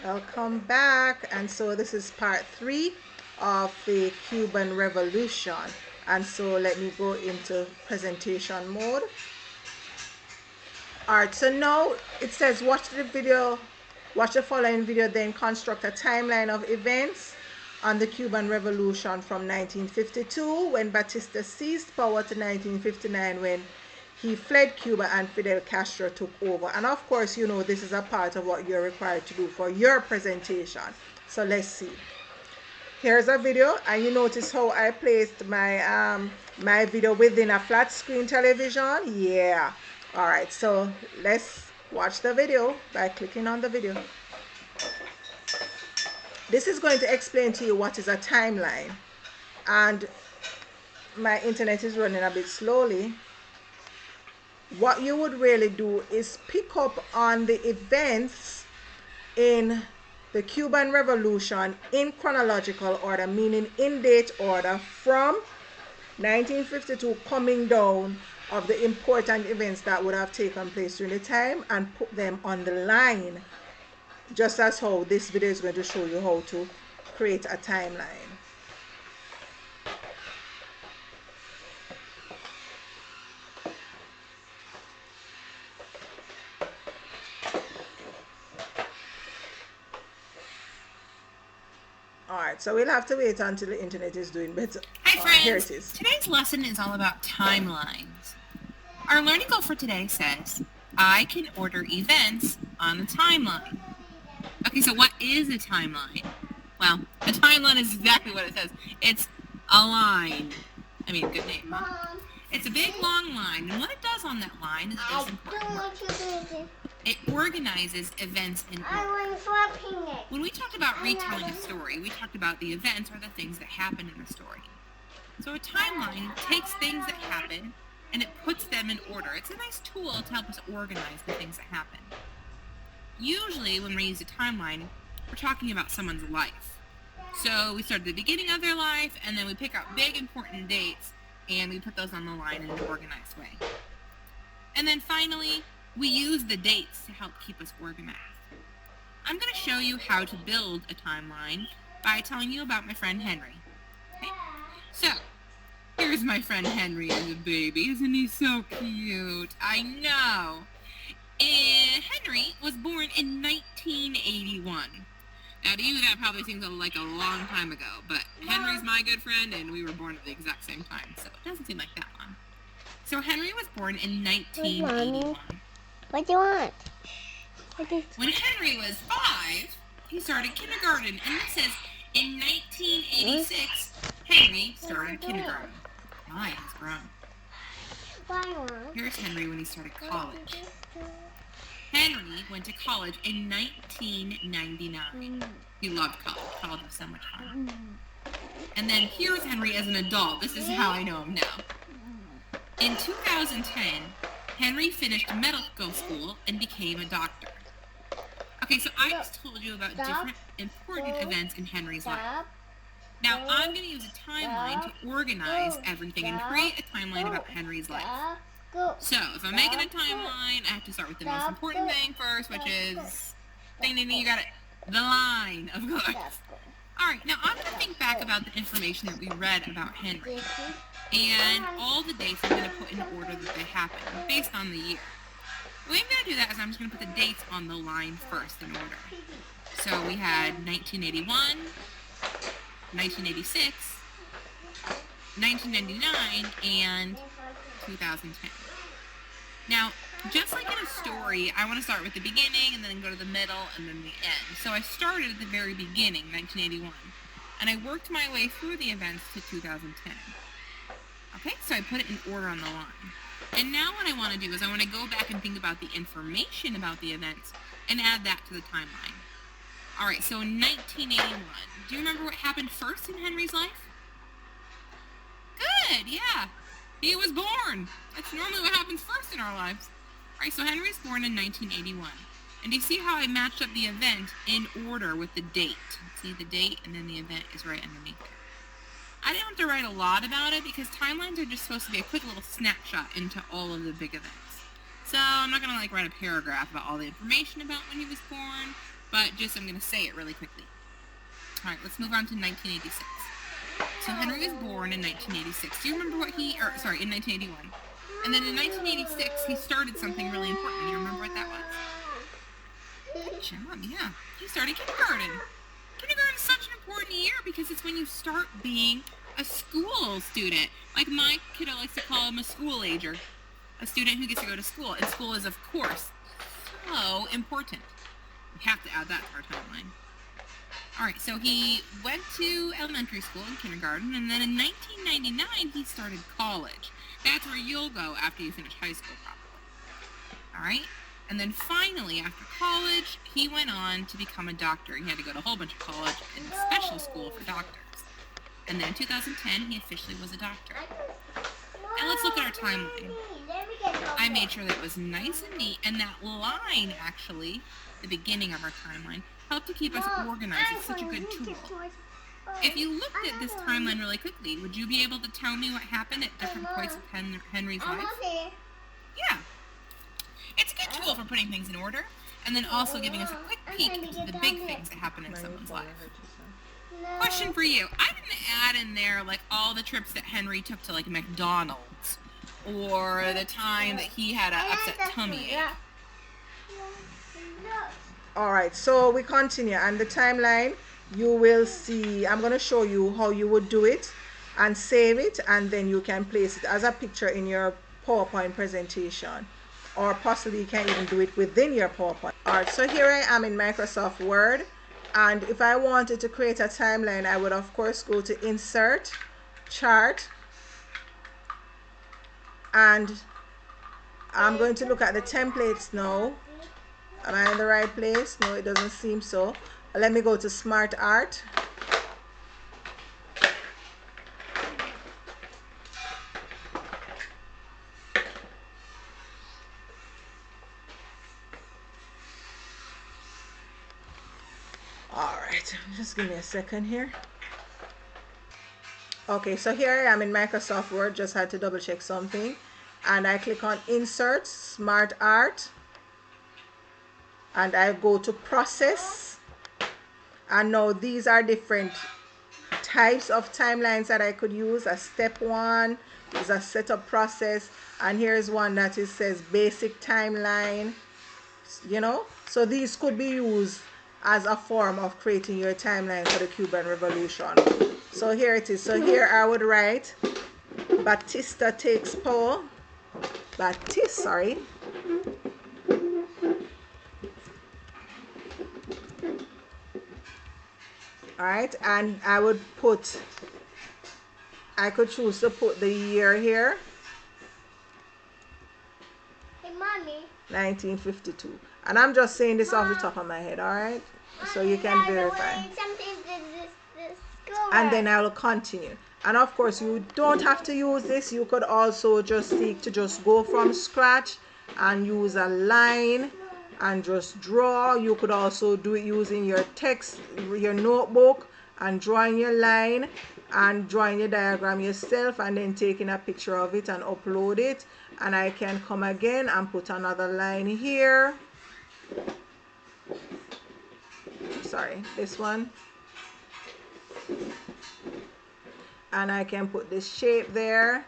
Welcome back. And so this is part 3 of the Cuban Revolution. And so let me go into presentation mode. Alright, so now it says watch the following video, then construct a timeline of events on the Cuban Revolution from 1952 when Batista seized power to 1959 when he fled Cuba and Fidel Castro took over. And of course, you know, this is a part of what you're required to do for your presentation. So let's see. Here's a video, and you notice how I placed my my video within a flat screen television. Yeah. All right, so let's watch the video by clicking on the video. This is going to explain to you what is a timeline, and my internet is running a bit slowly. What you would really do is pick up on the events in the Cuban Revolution in chronological order, meaning in date order from 1952 coming down of the important events that would have taken place during the time, and put them on the line, just as how this video is going to show you how to create a timeline. Alright, so we'll have to wait until the internet is doing better. Hi friends! Here it is. Today's lesson is all about timelines. Our learning goal for today says, I can order events on a timeline. Okay, so what is a timeline? Well, a timeline is exactly what it says. It's a line. I mean, good name, huh? It's a big, long line, and what it does on that line is it does important work. It organizes events in order. When we talked about retelling a story, we talked about the events or the things that happen in the story. So a timeline takes things that happen and it puts them in order. It's a nice tool to help us organize the things that happen. Usually when we use a timeline, we're talking about someone's life. So we start at the beginning of their life, and then we pick out big important dates and we put those on the line in an organized way. And then finally, we use the dates to help keep us organized. I'm going to show you how to build a timeline by telling you about my friend Henry. Okay? So, here's my friend Henry as a baby. Isn't he so cute? I know. And Henry was born in 1981. Now, to you, that probably seems like a long time ago, but Henry's my good friend, and we were born at the exact same time, so it doesn't seem like that long. So Henry was born in 1981. What do you want? When Henry was 5, he started kindergarten, and it says in 1986, Henry started kindergarten. My, he's grown. Here's Henry when he started college. Henry went to college in 1999. He loved college. College was so much fun. And then here's Henry as an adult. This is how I know him now. In 2010, Henry finished medical school and became a doctor. Okay, so I just told you about different important events in Henry's life. Now I'm going to use a timeline to organize everything and create a timeline about Henry's life. So if I'm making a timeline, I have to start with the most important thing first, which is, ding ding ding, you got it, the line, of course. Alright, now I'm going to think back about the information that we read about Henry. And all the dates I'm going to put in order that they happened, based on the year. The way I'm going to do that is I'm just going to put the dates on the line first in order. So we had 1981, 1986, 1999, and 2010. Now, just like in a story, I want to start with the beginning and then go to the middle and then the end. So I started at the very beginning, 1981, and I worked my way through the events to 2010. Okay, so I put it in order on the line. And now what I want to do is I want to go back and think about the information about the events and add that to the timeline. Alright, so in 1981, do you remember what happened first in Henry's life? Good, yeah. He was born. That's normally what happens first in our lives. Alright, so Henry was born in 1981. And do you see how I matched up the event in order with the date? See the date, and then the event is right underneath it. I didn't have to write a lot about it because timelines are just supposed to be a quick little snapshot into all of the big events. So I'm not going to write a paragraph about all the information about when he was born, but but just I'm going to say it really quickly. All right, let's move on to 1986. So Henry was born in 1986. Do you remember what in 1981. And then in 1986, he started something really important. Do you remember what that was? Good job, yeah. He started kindergarten. Kindergarten is such an important year because it's when you start being a school student. Like my kiddo likes to call him a school ager. A student who gets to go to school. And school is, of course, so important. We have to add that to our timeline. All right, so he went to elementary school and kindergarten, and then in 1999, he started college. That's where you'll go after you finish high school, probably. All right? And then finally, after college, he went on to become a doctor. He had to go to a whole bunch of college and a special school for doctors. And then in 2010, he officially was a doctor. And let's look at our timeline. I made sure that it was nice and neat, and that line, actually, the beginning of our timeline, helped to keep us organized. It's such a good tool. If you looked at this timeline really quickly, would you be able to tell me what happened at different points of Henry's life? Yeah. It's a good tool for putting things in order, and then also giving us a quick peek into the big things that happen in someone's life. Question for you. I didn't add in there like all the trips that Henry took to like McDonald's, or the time that he had an upset tummy ache. All right, so we continue, and the timeline you will see. I'm going to show you how you would do it and save it, and then you can place it as a picture in your PowerPoint presentation, or possibly you can even do it within your PowerPoint. All right, so here I am in Microsoft Word, and if I wanted to create a timeline, I would of course go to Insert, Chart, and I'm going to look at the templates now. Am I in the right place? No, it doesn't seem so. Let me go to Smart Art. All right, just give me a second here. Okay, so here I am in Microsoft Word. Just had to double check something, and I click on Insert, Smart Art, and I go to Process. And now these are different types of timelines that I could use. A step one is a setup process, and here's one that it says basic timeline, you know. So these could be used as a form of creating your timeline for the Cuban Revolution. So here it is. So here I would write Batista takes power. All right, and I could choose to put the year here. Hey, Mommy. 1952. And I'm just saying this off the top of my head, all right? So you can verify. And then I will continue. And of course, you don't have to use this. You could also just seek to just go from scratch and use a line and just draw. You could also do it using your text, your notebook, and drawing your line and drawing your diagram yourself, and then taking a picture of it and upload it. And I can come again and put another line here. Sorry, this one. And I can put this shape there,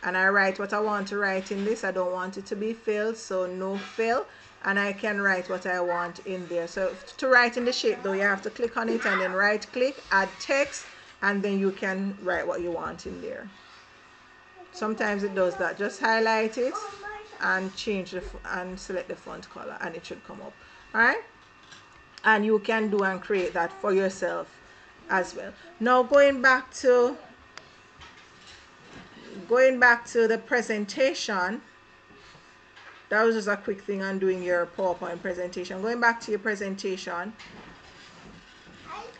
and I write what I want to write in this. I don't want it to be filled, so no fill, and I can write what I want in there. So to write in the shape though, you have to click on it and then right click, add text, and then you can write what you want in there. Sometimes it does that. Just highlight it and change and select the font color, and it should come up. All right, and you can do and create that for yourself as well. Now going back to the presentation, that was just a quick thing on doing your PowerPoint presentation. Going back to your presentation,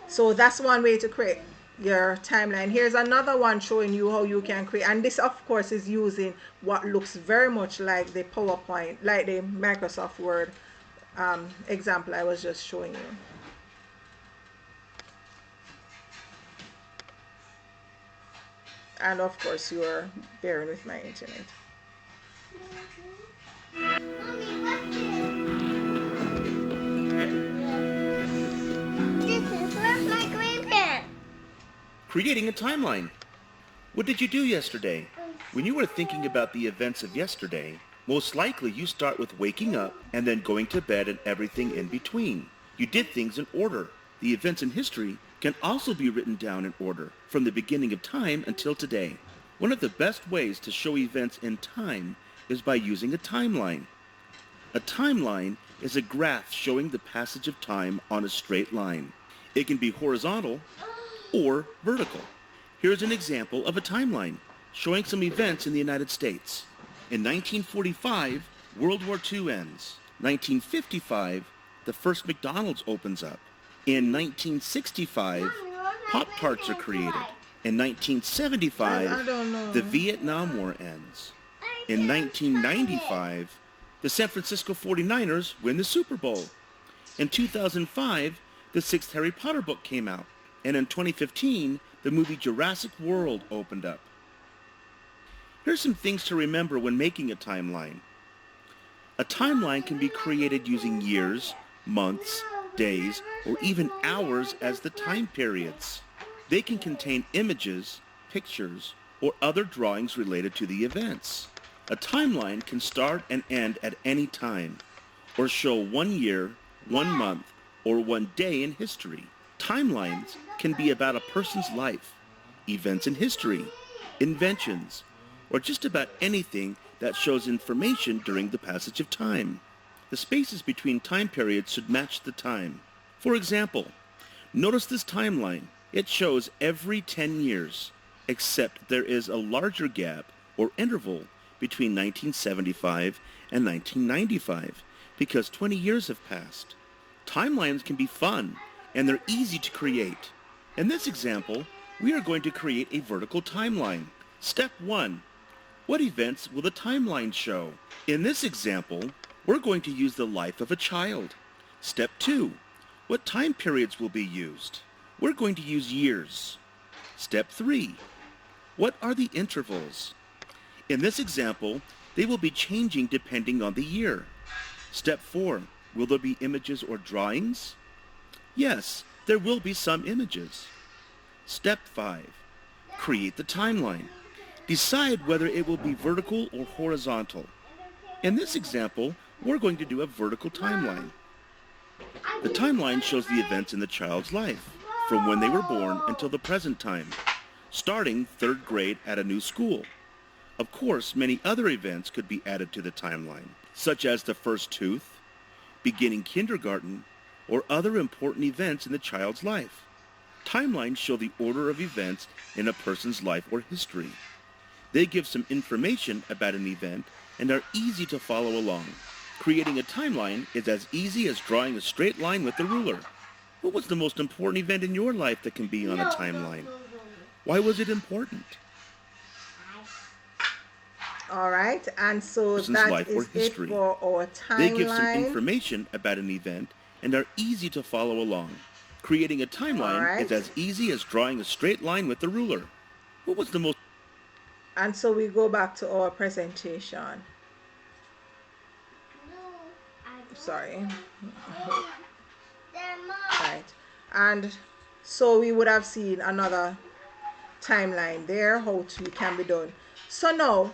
so that's one way to create your timeline. Here's another one showing you how you can create, and this of course is using what looks very much like the PowerPoint, like the Microsoft Word example I was just showing you. And of course you are bearing with my internet. Mommy, what's this? Creating a timeline. What did you do yesterday? When you were thinking about the events of yesterday, most likely you start with waking up and then going to bed and everything in between. You did things in order. The events in history can also be written down in order, from the beginning of time until today. One of the best ways to show events in time is by using a timeline. A timeline is a graph showing the passage of time on a straight line. It can be horizontal or vertical. Here's an example of a timeline showing some events in the United States. In 1945, World War II ends. 1955, the first McDonald's opens up. In 1965, Pop-Tarts are created. In 1975, the Vietnam War ends. In 1995, the San Francisco 49ers win the Super Bowl. In 2005, the sixth Harry Potter book came out. And in 2015, the movie Jurassic World opened up. Here's some things to remember when making a timeline. A timeline can be created using years, months, days, or even hours as the time periods. They can contain images, pictures, or other drawings related to the events. A timeline can start and end at any time, or show 1 year, 1 month, or 1 day in history. Timelines can be about a person's life, events in history, inventions, or just about anything that shows information during the passage of time. The spaces between time periods should match the time. For example, notice this timeline. It shows every 10 years, except there is a larger gap or interval between 1975 and 1995 because 20 years have passed. Timelines can be fun and they're easy to create. In this example, we are going to create a vertical timeline. Step 1. What events will the timeline show? In this example, we're going to use the life of a child. Step 2. What time periods will be used? We're going to use years. Step 3. What are the intervals? In this example, they will be changing depending on the year. Step 4. Will there be images or drawings? Yes, there will be some images. Step 5. Create the timeline. Decide whether it will be vertical or horizontal. In this example, we're going to do a vertical timeline. The timeline shows the events in the child's life, from when they were born until the present time, starting 3rd grade at a new school. Of course, many other events could be added to the timeline, such as the first tooth, beginning kindergarten, or other important events in the child's life. Timelines show the order of events in a person's life or history. They give some information about an event and are easy to follow along. Creating a timeline is as easy as drawing a straight line with a ruler. What was the most important event in your life that can be on a timeline? Why was it important? All right, and so that is it for our timeline. They give some information about an event and are easy to follow along. Creating a timeline is as easy as drawing a straight line with a ruler. What was the most... And so we go back to our presentation. Sorry. Right. And so we would have seen another timeline there, how it can be done. So now,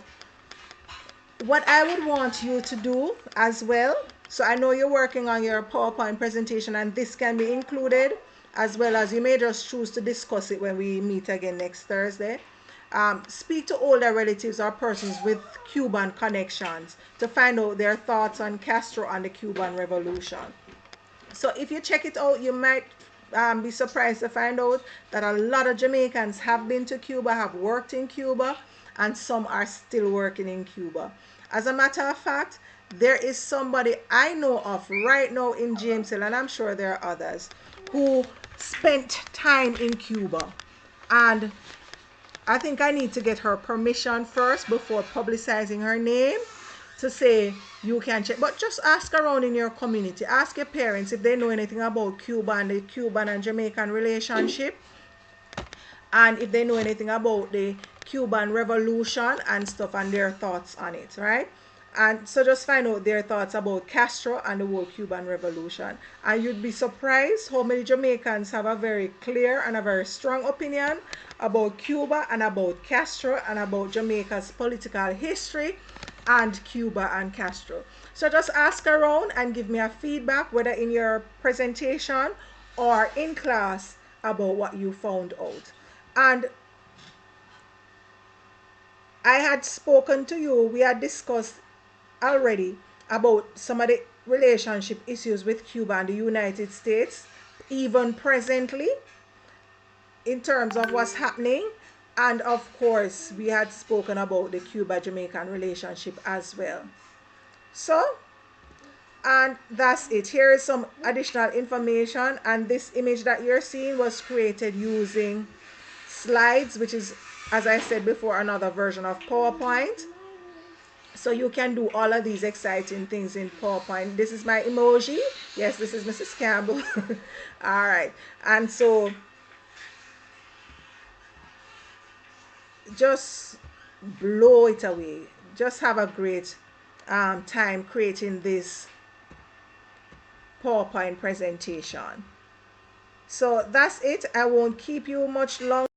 what I would want you to do as well, so I know you're working on your PowerPoint presentation and this can be included, as well as you may just choose to discuss it when we meet again next Thursday. Speak to older relatives or persons with Cuban connections to find out their thoughts on Castro and the Cuban Revolution. So if you check it out, you might be surprised to find out that a lot of Jamaicans have been to Cuba, have worked in Cuba, and some are still working in Cuba. As a matter of fact, there is somebody I know of right now in James Hill, and I'm sure there are others, who spent time in Cuba. And I think I need to get her permission first before publicizing her name to say you can check. But just ask around in your community. Ask your parents if they know anything about Cuba and the Cuban and Jamaican relationship. And if they know anything about the Cuban Revolution and stuff and their thoughts on it, right? And so just find out their thoughts about Castro and the whole Cuban Revolution. And you'd be surprised how many Jamaicans have a very clear and a very strong opinion about Cuba and about Castro and about Jamaica's political history and Cuba and Castro. So just ask around and give me a feedback, whether in your presentation or in class, about what you found out. And I had spoken to you, we had discussed already about some of the relationship issues with Cuba and the United States, even presently, in terms of what's happening. And of course, we had spoken about the Cuba-Jamaican relationship as well. So, and that's it. Here is some additional information. And this image that you're seeing was created using slides, which is, as I said before, another version of PowerPoint. So you can do all of these exciting things in PowerPoint. This is my emoji. Yes, this is Mrs. Campbell. All right. And so just blow it away. Just have a great time creating this PowerPoint presentation. So that's it. I won't keep you much longer.